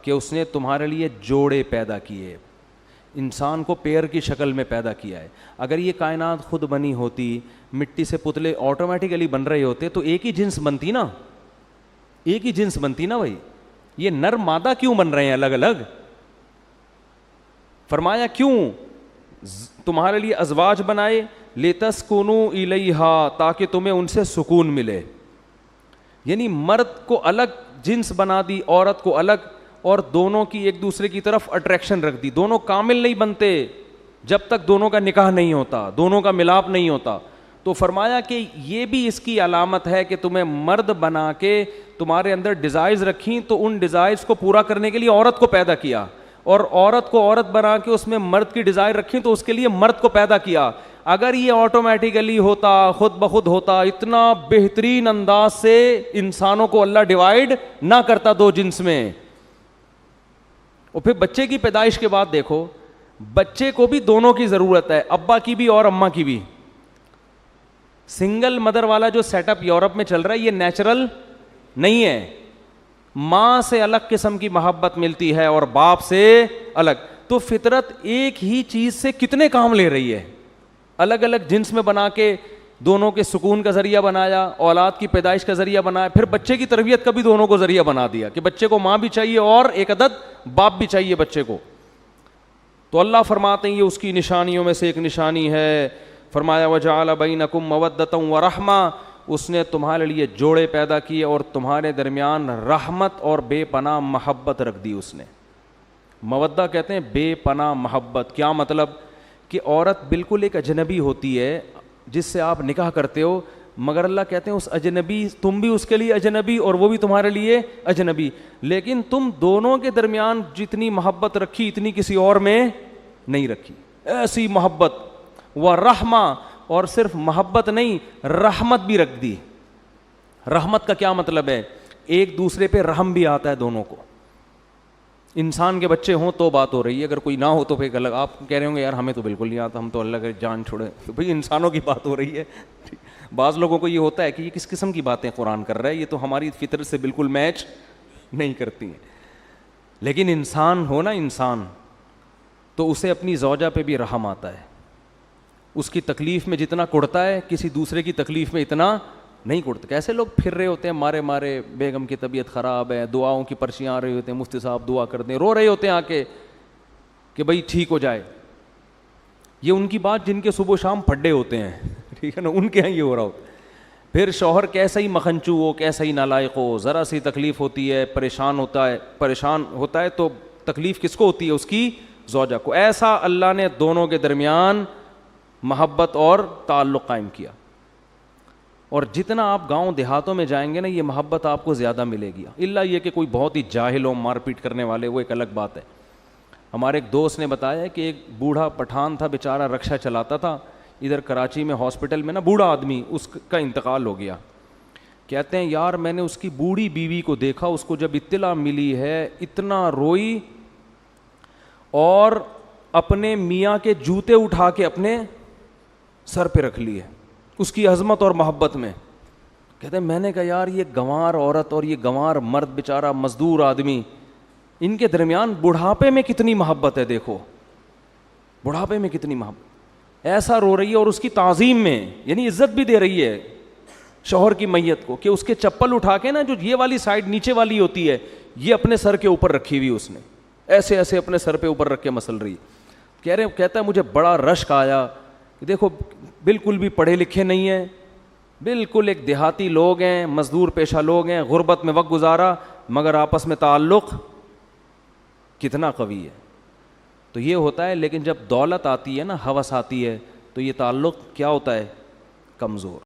کہ اس نے تمہارے لیے جوڑے پیدا کیے, انسان کو پیر کی شکل میں پیدا کیا ہے. اگر یہ کائنات خود بنی ہوتی, مٹی سے پتلے آٹومیٹیکلی بن رہے ہوتے تو ایک ہی جنس بنتی نا, ایک ہی جنس بنتی نا بھائی. یہ نر مادہ کیوں بن رہے ہیں الگ الگ؟ فرمایا کیوں تمہارے لیے ازواج بنائے, لتسکنوا الیہا, تاکہ تمہیں ان سے سکون ملے. یعنی مرد کو الگ جنس بنا دی, عورت کو الگ, اور دونوں کی ایک دوسرے کی طرف اٹریکشن رکھ دی. دونوں کامل نہیں بنتے جب تک دونوں کا نکاح نہیں ہوتا, دونوں کا ملاپ نہیں ہوتا. تو فرمایا کہ یہ بھی اس کی علامت ہے کہ تمہیں مرد بنا کے تمہارے اندر ڈیزائرز رکھیں, تو ان ڈیزائرز کو پورا کرنے کے لیے عورت کو پیدا کیا, اور عورت کو عورت بنا کے اس میں مرد کی ڈیزائر رکھیں تو اس کے لیے مرد کو پیدا کیا. اگر یہ آٹومیٹیکلی ہوتا, خود بخود ہوتا, اتنا بہترین انداز سے انسانوں کو اللہ ڈیوائیڈ نہ کرتا دو جنس میں. اور پھر بچے کی پیدائش کے بعد دیکھو, بچے کو بھی دونوں کی ضرورت ہے, ابا کی بھی اور اماں کی بھی. سنگل مدر والا جو سیٹ اپ یورپ میں چل رہا ہے یہ نیچرل نہیں ہے. ماں سے الگ قسم کی محبت ملتی ہے اور باپ سے الگ. تو فطرت ایک ہی چیز سے کتنے کام لے رہی ہے, الگ الگ جنس میں بنا کے دونوں کے سکون کا ذریعہ بنایا, اولاد کی پیدائش کا ذریعہ بنایا, پھر بچے کی تربیت کا بھی دونوں کو ذریعہ بنا دیا کہ بچے کو ماں بھی چاہیے اور ایک عدد باپ بھی چاہیے بچے کو. تو اللہ فرماتے ہیں یہ اس کی نشانیوں میں سے ایک نشانی ہے. فرمایا وجعل بینکم مودۃ ورحمہ, اس نے تمہارے لیے جوڑے پیدا کیے اور تمہارے درمیان رحمت اور بے پناہ محبت رکھ دی اس نے. مودہ کہتے ہیں بے پناہ محبت. کیا مطلب؟ کہ عورت بالکل ایک اجنبی ہوتی ہے جس سے آپ نکاح کرتے ہو, مگر اللہ کہتے ہیں اس اجنبی, تم بھی اس کے لیے اجنبی اور وہ بھی تمہارے لیے اجنبی, لیکن تم دونوں کے درمیان جتنی محبت رکھی اتنی کسی اور میں نہیں رکھی. ایسی محبت ورحمہ, اور صرف محبت نہیں رحمت بھی رکھ دی. رحمت کا کیا مطلب ہے؟ ایک دوسرے پہ رحم بھی آتا ہے دونوں کو. انسان کے بچے ہوں تو بات ہو رہی ہے, اگر کوئی نہ ہو تو پھر الگ. آپ کہہ رہے ہوں گے یار ہمیں تو بالکل نہیں آتا, ہم تو اللہ کے جان چھوڑے. بھئی انسانوں کی بات ہو رہی ہے. بعض لوگوں کو یہ ہوتا ہے کہ یہ کس قسم کی باتیں قرآن کر رہا ہے, یہ تو ہماری فطرت سے بالکل میچ نہیں کرتی ہیں. لیکن انسان ہو نا انسان, تو اسے اپنی زوجہ پہ بھی رحم آتا ہے. اس کی تکلیف میں جتنا کڑتا ہے کسی دوسرے کی تکلیف میں اتنا نہیں کڑتا. کیسے لوگ پھر رہے ہوتے ہیں مارے مارے, بیگم کی طبیعت خراب ہے, دعاؤں کی پرچیاں آ رہی ہوتے ہیں, مفتی صاحب دعا کر دیں, رو رہے ہوتے ہیں آ کے کہ بھائی ٹھیک ہو جائے. یہ ان کی بات جن کے صبح و شام پھڈے ہوتے ہیں, ٹھیک ہے نا, ان کے یہاں یہ ہو رہا ہوتا. پھر شوہر کیسا ہی مکھنچو ہو, کیسا ہی نالائق ہو, ذرا سی تکلیف ہوتی ہے پریشان ہوتا ہے تو تکلیف کس کو ہوتی ہے؟ اس کی زوجہ کو. ایسا اللہ نے دونوں کے درمیان محبت اور تعلق قائم کیا. اور جتنا آپ گاؤں دیہاتوں میں جائیں گے نا یہ محبت آپ کو زیادہ ملے گی, الا یہ کہ کوئی بہت ہی جاہل ہو, مار پیٹ کرنے والے, وہ ایک الگ بات ہے. ہمارے ایک دوست نے بتایا کہ ایک بوڑھا پٹھان تھا بیچارہ, رکشہ چلاتا تھا ادھر کراچی میں, ہاسپٹل میں نا بوڑھا آدمی, اس کا انتقال ہو گیا. کہتے ہیں یار میں نے اس کی بوڑھی بیوی کو دیکھا, اس کو جب اطلاع ملی ہے اتنا روئی اور اپنے میاں کے جوتے اٹھا کے اپنے سر پہ رکھ لیے اس کی عظمت اور محبت میں. کہتے ہیں میں نے کہا یار یہ گنوار عورت اور یہ گنوار مرد بیچارہ مزدور آدمی, ان کے درمیان بڑھاپے میں کتنی محبت ہے. دیکھو بڑھاپے میں کتنی محبت, ایسا رو رہی ہے اور اس کی تعظیم میں, یعنی عزت بھی دے رہی ہے شوہر کی میت کو, کہ اس کے چپل اٹھا کے نا جو یہ والی سائڈ نیچے والی ہوتی ہے یہ اپنے سر کے اوپر رکھی ہوئی اس نے, ایسے ایسے اپنے سر پہ اوپر رکھ کے مسل رہی. کہتا ہے مجھے بڑا رشک آیا. دیکھو بالکل بھی پڑھے لکھے نہیں ہیں, بالکل ایک دیہاتی لوگ ہیں, مزدور پیشہ لوگ ہیں, غربت میں وقت گزارا, مگر آپس میں تعلق کتنا قوی ہے. تو یہ ہوتا ہے. لیکن جب دولت آتی ہے نا, ہوس آتی ہے, تو یہ تعلق کیا ہوتا ہے؟ کمزور.